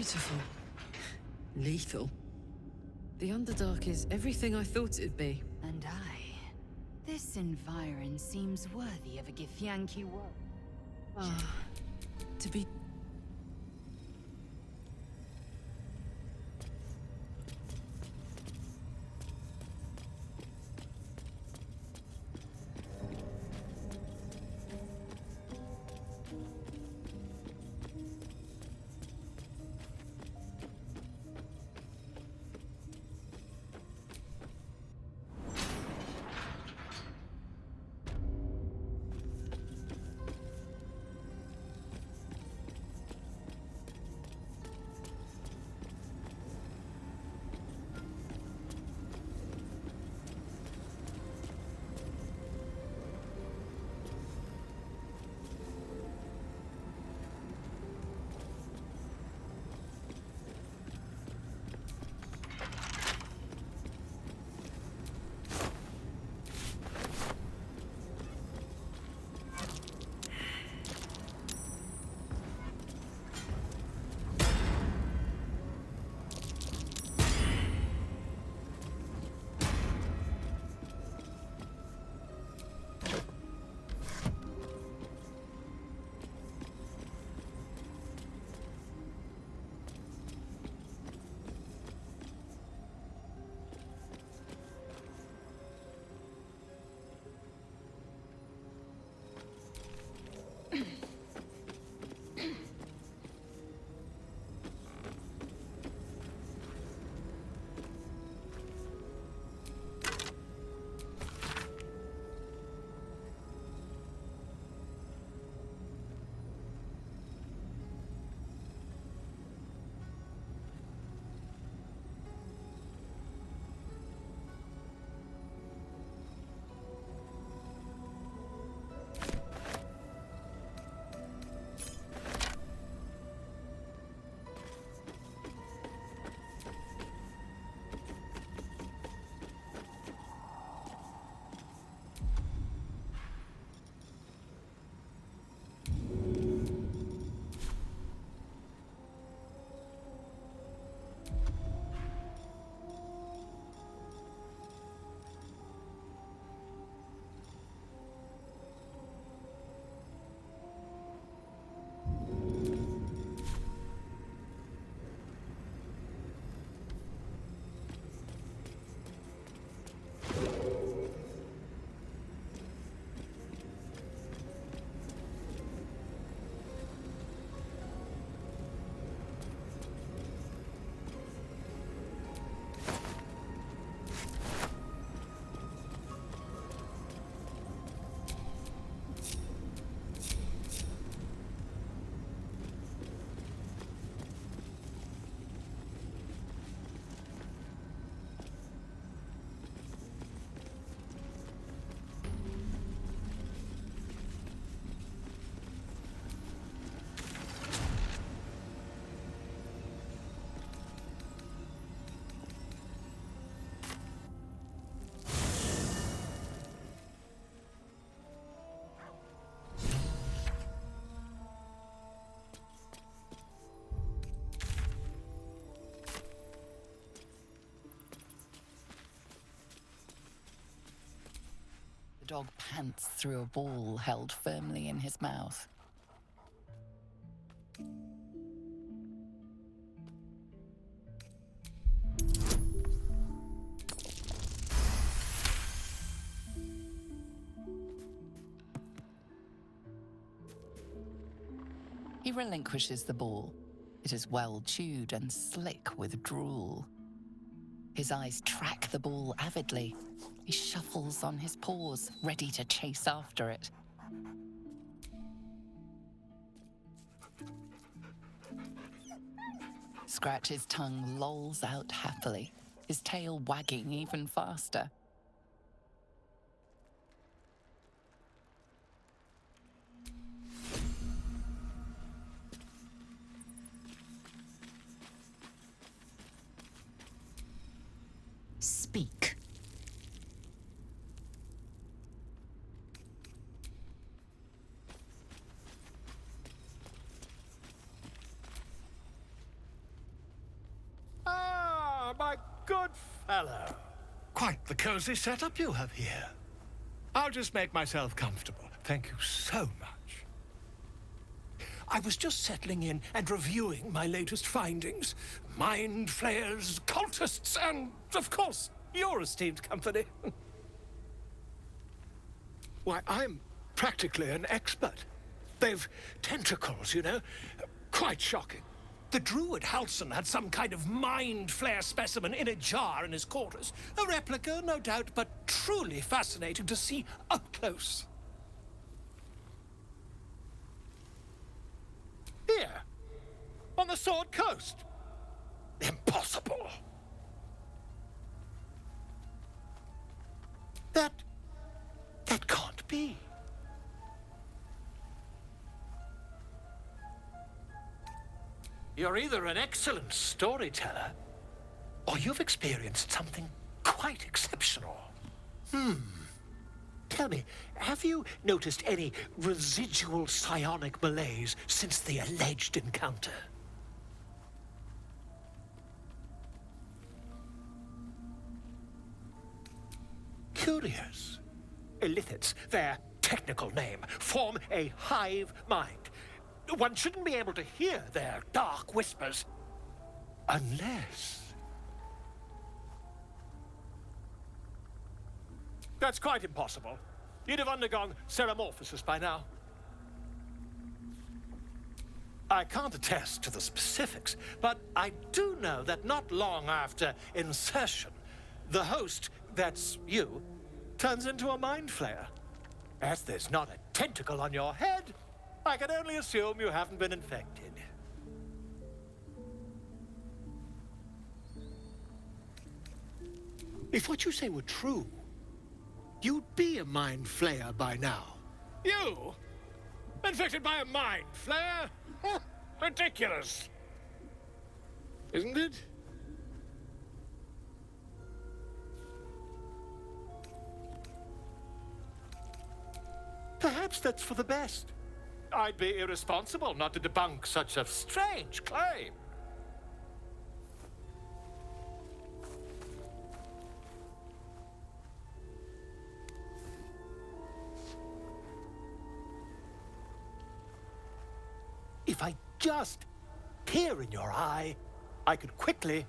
beautiful. Lethal. The Underdark is everything I thought it'd be. And this environ seems worthy of a Githyanki world. Ah, to be... The dog pants through a ball held firmly in his mouth. He relinquishes the ball. It is well chewed and slick with drool. His eyes track the ball avidly. He shuffles on his paws, ready to chase after it. Scratch's tongue lolls out happily, his tail wagging even faster. Speak. Hello. Quite the cozy setup you have here. I'll just make myself comfortable. Thank you so much. I was just settling in and reviewing my latest findings. Mind flayers, cultists, and, of course, your esteemed company. Why, I'm practically an expert. They've tentacles, you know? Quite shocking. The druid Halson had some kind of mind flayer specimen in a jar in his quarters. A replica, no doubt, but truly fascinating to see up close. Here, on the Sword Coast. Impossible. That can't be. You're either an excellent storyteller, or you've experienced something quite exceptional. Tell me, have you noticed any residual psionic malaise since the alleged encounter? Curious. Illithids, their technical name, form a hive mind. One shouldn't be able to hear their dark whispers unless... That's quite impossible. You'd have undergone ceramorphosis by now. I can't attest to the specifics, but I do know that not long after insertion, the host, that's you, turns into a mind flayer. As there's not a tentacle on your head, I can only assume you haven't been infected. If what you say were true, you'd be a mind flayer by now. You? Infected by a mind flayer? Ridiculous. Isn't it? Perhaps that's for the best. I'd be irresponsible not to debunk such a strange claim. If I just peer in your eye, I could quickly...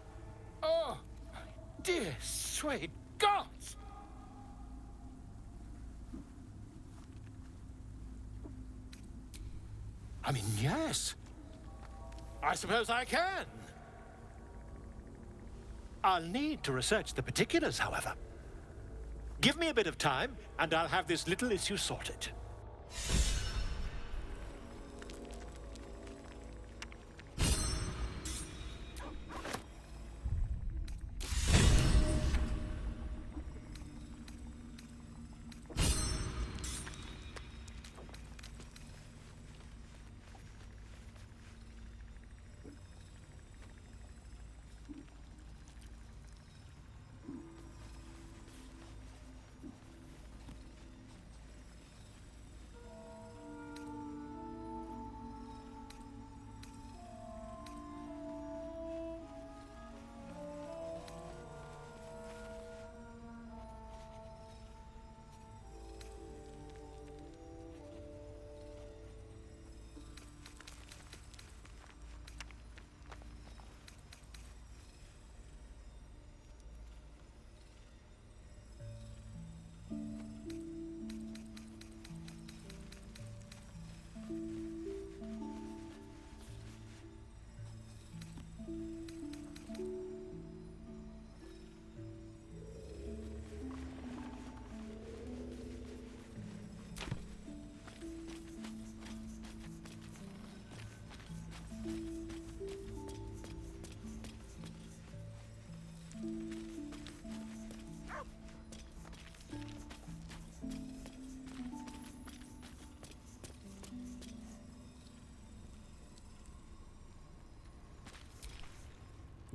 Oh, my dear sweet gods! I mean, yes. I suppose I can. I'll need to research the particulars, however. Give me a bit of time, and I'll have this little issue sorted.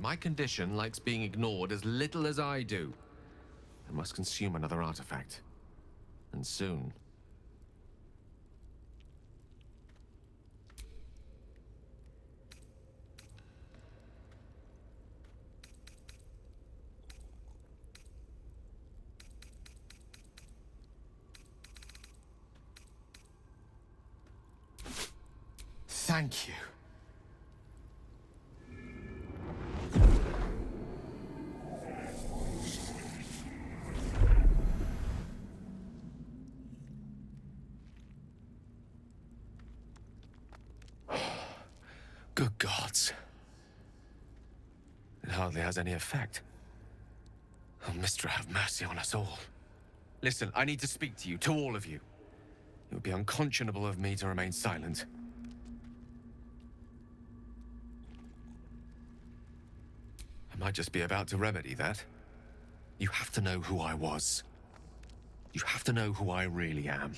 My condition likes being ignored as little as I do. I must consume another artifact. And soon. Thank you. Good gods. It hardly has any effect. Oh, Mistra, have mercy on us all. Listen, I need to speak to you, to all of you. It would be unconscionable of me to remain silent. I might just be about to remedy that. You have to know who I was. You have to know who I really am.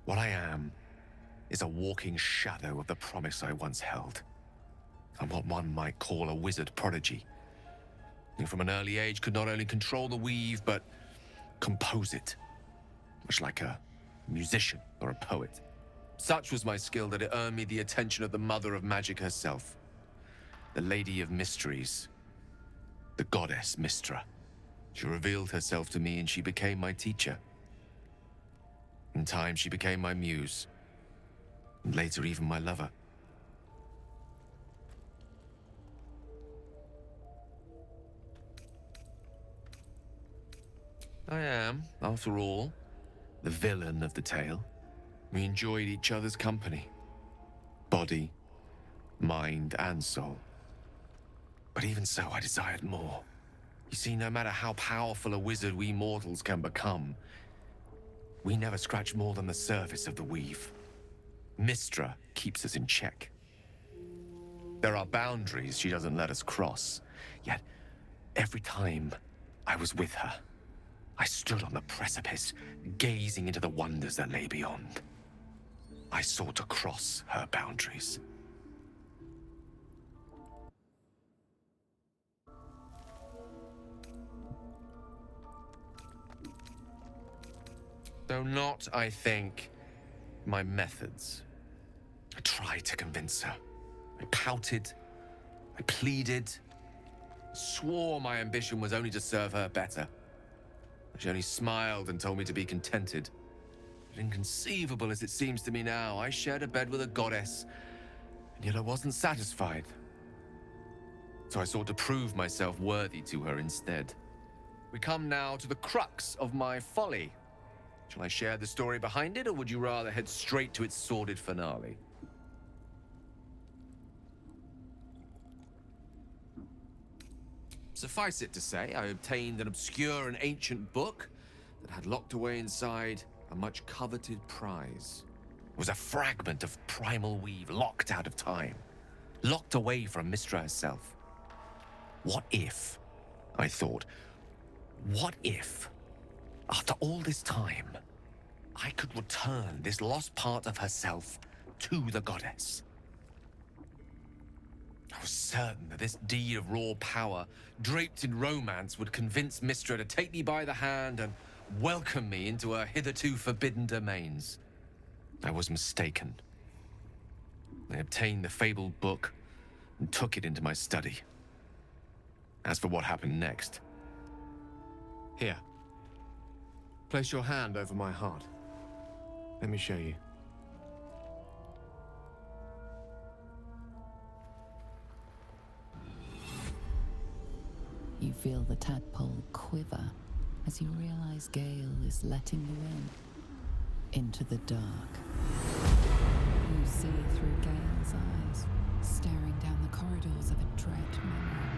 What I am is a walking shadow of the promise I once held. I'm what one might call a wizard prodigy, who from an early age could not only control the weave, but compose it, much like a musician or a poet. Such was my skill that it earned me the attention of the mother of magic herself, the Lady of Mysteries, the goddess Mistra. She revealed herself to me and she became my teacher. In time, she became my muse, and later even my lover. I am, after all, the villain of the tale. We enjoyed each other's company. Body, mind, and soul. But even so, I desired more. You see, no matter how powerful a wizard we mortals can become, we never scratch more than the surface of the weave. Mistra keeps us in check. There are boundaries she doesn't let us cross, yet every time I was with her, I stood on the precipice, gazing into the wonders that lay beyond. I sought to cross her boundaries. Though not, I think, my methods. I tried to convince her. I pouted. I pleaded. Swore my ambition was only to serve her better. She only smiled and told me to be contented. But inconceivable as it seems to me now, I shared a bed with a goddess, and yet I wasn't satisfied. So I sought to prove myself worthy to her instead. We come now to the crux of my folly. Shall I share the story behind it, or would you rather head straight to its sordid finale? Suffice it to say, I obtained an obscure and ancient book that had locked away inside a much coveted prize. It was a fragment of primal weave locked out of time, locked away from Mistra herself. What if, I thought, what if, after all this time, I could return this lost part of herself to the goddess? I was certain that this deed of raw power, draped in romance, would convince Mistra to take me by the hand and welcome me into her hitherto forbidden domains. I was mistaken. I obtained the fabled book and took it into my study. As for what happened next... Here. Place your hand over my heart. Let me show you. You feel the tadpole quiver as you realize Gale is letting you into the dark. You see through Gale's eyes, staring down the corridors of a dread memory.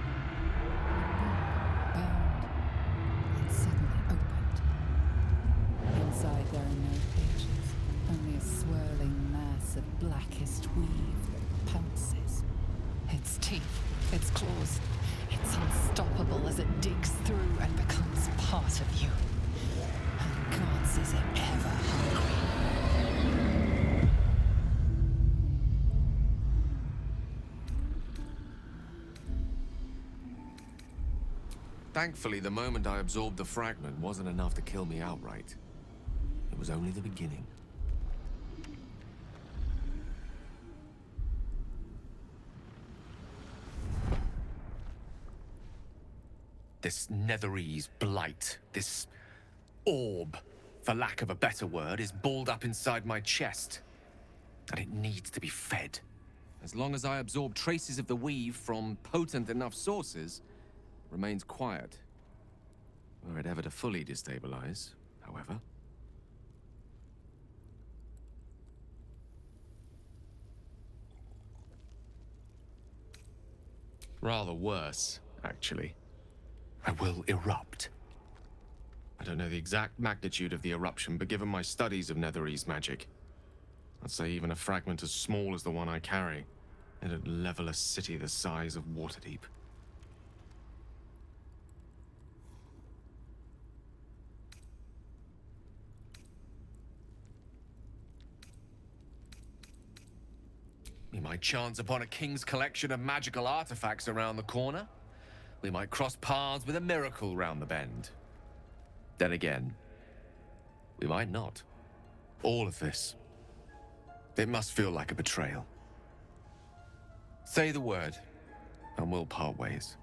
A book bound and suddenly opened. Inside there are no pages, only a swirling mass of blackest weave that pounces. Its teeth, its claws, it's unstoppable as it digs through and becomes part of you. And gods, is it ever hungry? Thankfully, the moment I absorbed the fragment wasn't enough to kill me outright. It was only the beginning. This Netherese blight, this orb, for lack of a better word, is balled up inside my chest. and it needs to be fed. As long as I absorb traces of the weave from potent enough sources, remains quiet. Were it ever to fully destabilize, however. Rather worse, actually. I will erupt. I don't know the exact magnitude of the eruption, but given my studies of Netherese magic, I'd say even a fragment as small as the one I carry, it'd level a city the size of Waterdeep. We might chance upon a king's collection of magical artifacts around the corner. We might cross paths with a miracle round the bend. Then again, we might not. All of this, it must feel like a betrayal. Say the word, and we'll part ways.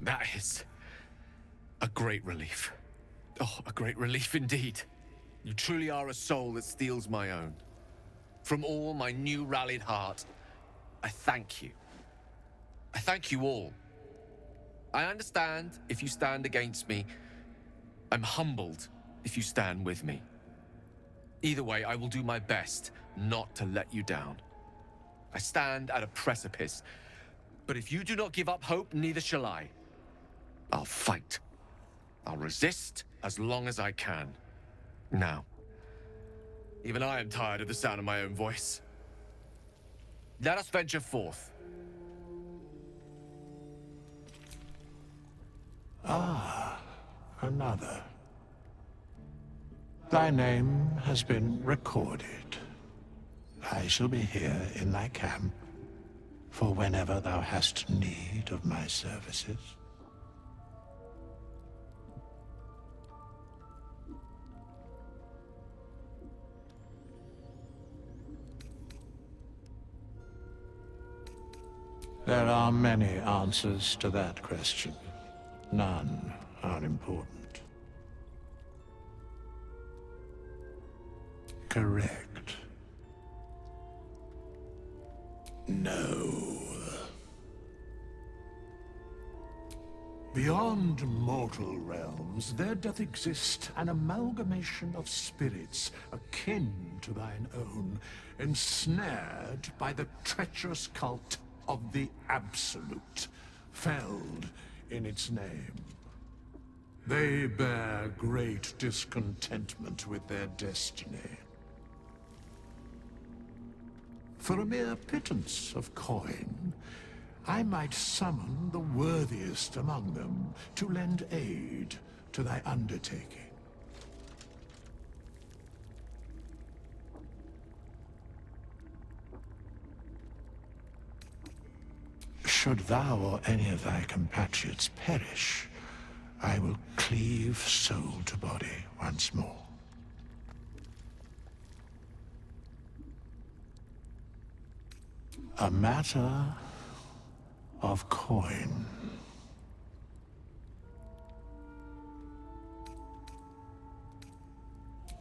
That is a great relief. Oh, a great relief indeed. You truly are a soul that steals my own. From all my new rallied heart, I thank you. I thank you all. I understand if you stand against me. I'm humbled if you stand with me. Either way, I will do my best not to let you down. I stand at a precipice, but if you do not give up hope, neither shall I. I'll fight. I'll resist as long as I can. Now, even I am tired of the sound of my own voice. Let us venture forth. Another. Thy name has been recorded. I shall be here in thy camp for whenever thou hast need of my services. There are many answers to that question. None are important. Correct. No. Beyond mortal realms, there doth exist an amalgamation of spirits akin to thine own, ensnared by the treacherous cult of the Absolute, felled in its name. They bear great discontentment with their destiny. For a mere pittance of coin, I might summon the worthiest among them to lend aid to thy undertaking. Should thou or any of thy compatriots perish, I will cleave soul to body once more. A matter of coin.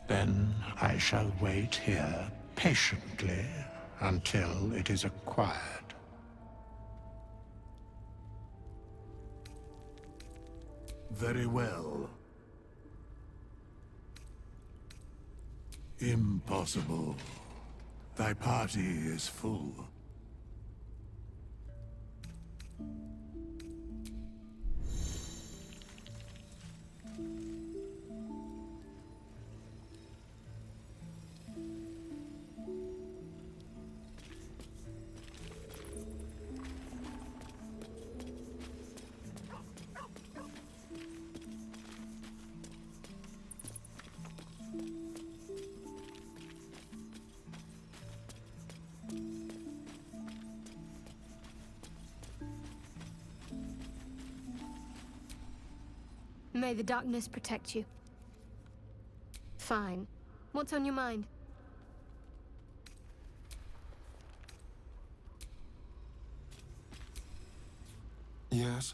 Then I shall wait here patiently until it is acquired. Very well. Impossible. Thy party is full. May the darkness protect you. Fine. What's on your mind? Yes?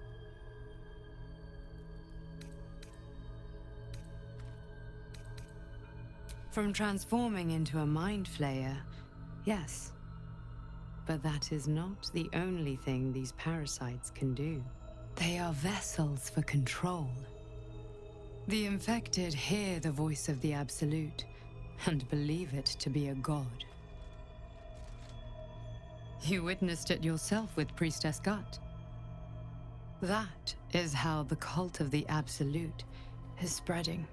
From transforming into a mind flayer, yes. But that is not the only thing these parasites can do. They are vessels for control. The infected hear the voice of the Absolute and believe it to be a god. You witnessed it yourself with Priestess Gut. That is how the cult of the Absolute is spreading.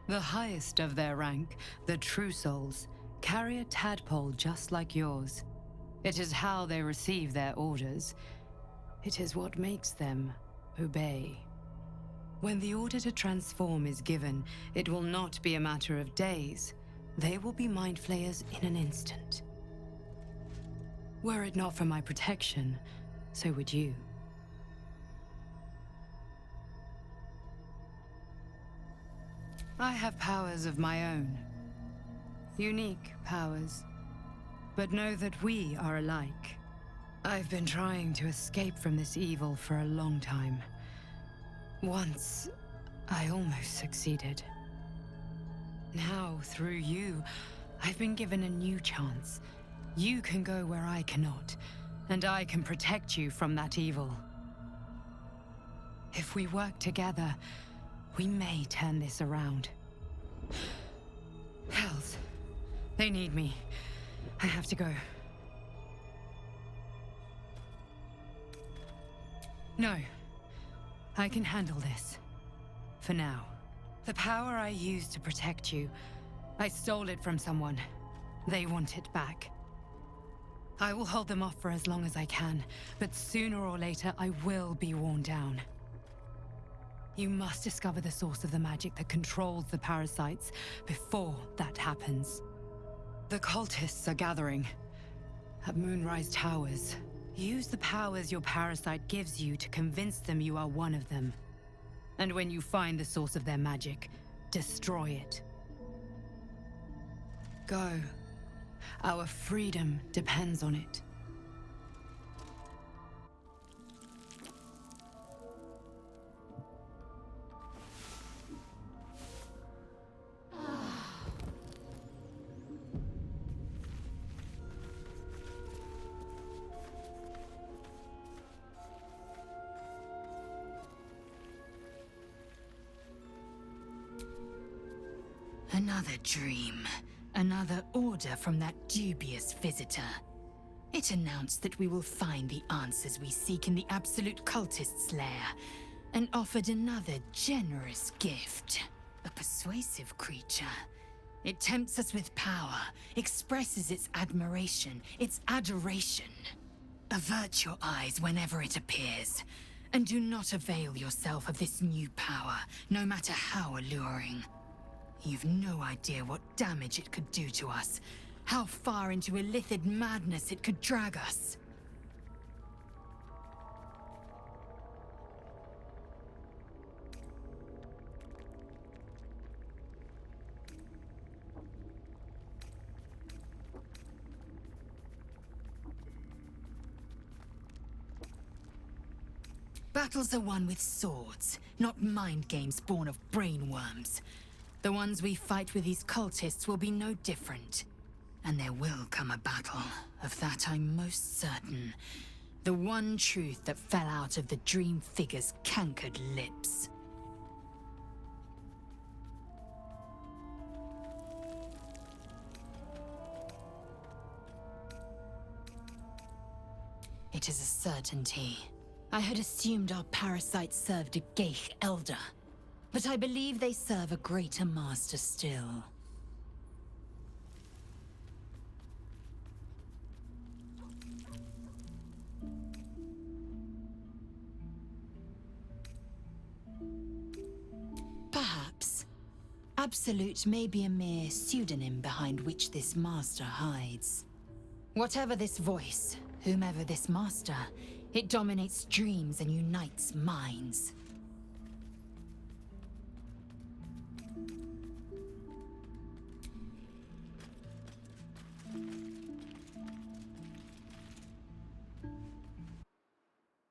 The highest of their rank, the True Souls, carry a tadpole just like yours. It is how they receive their orders. It is what makes them obey. When the order to transform is given, it will not be a matter of days. They will be mind flayers in an instant. Were it not for my protection, so would you. I have powers of my own. Unique powers. But know that we are alike. I've been trying to escape from this evil for a long time. Once, I almost succeeded. Now, through you, I've been given a new chance. You can go where I cannot, and I can protect you from that evil. If we work together, we may turn this around. Hells, they need me. I have to go. No, I can handle this. For now. The power I used to protect you, I stole it from someone. They want it back. I will hold them off for as long as I can, but sooner or later I will be worn down. You must discover the source of the magic that controls the parasites before that happens. The cultists are gathering at Moonrise Towers. Use the powers your parasite gives you to convince them you are one of them. And when you find the source of their magic, destroy it. Go. Our freedom depends on it. Another dream. Another order from that dubious visitor. It announced that we will find the answers we seek in the Absolute Cultist's lair, and offered another generous gift. A persuasive creature. It tempts us with power, expresses its admiration, its adoration. Avert your eyes whenever it appears, and do not avail yourself of this new power, no matter how alluring. You've no idea what damage it could do to us, how far into illithid madness it could drag us. Battles are won with swords, not mind games born of brainworms. The ones we fight with these cultists will be no different. And there will come a battle, of that I'm most certain. The one truth that fell out of the Dream Figure's cankered lips. It is a certainty. I had assumed our parasites served a Geich Elder. But I believe they serve a greater master still. Perhaps. Absolute may be a mere pseudonym behind which this master hides. Whatever this voice, whomever this master, it dominates dreams and unites minds.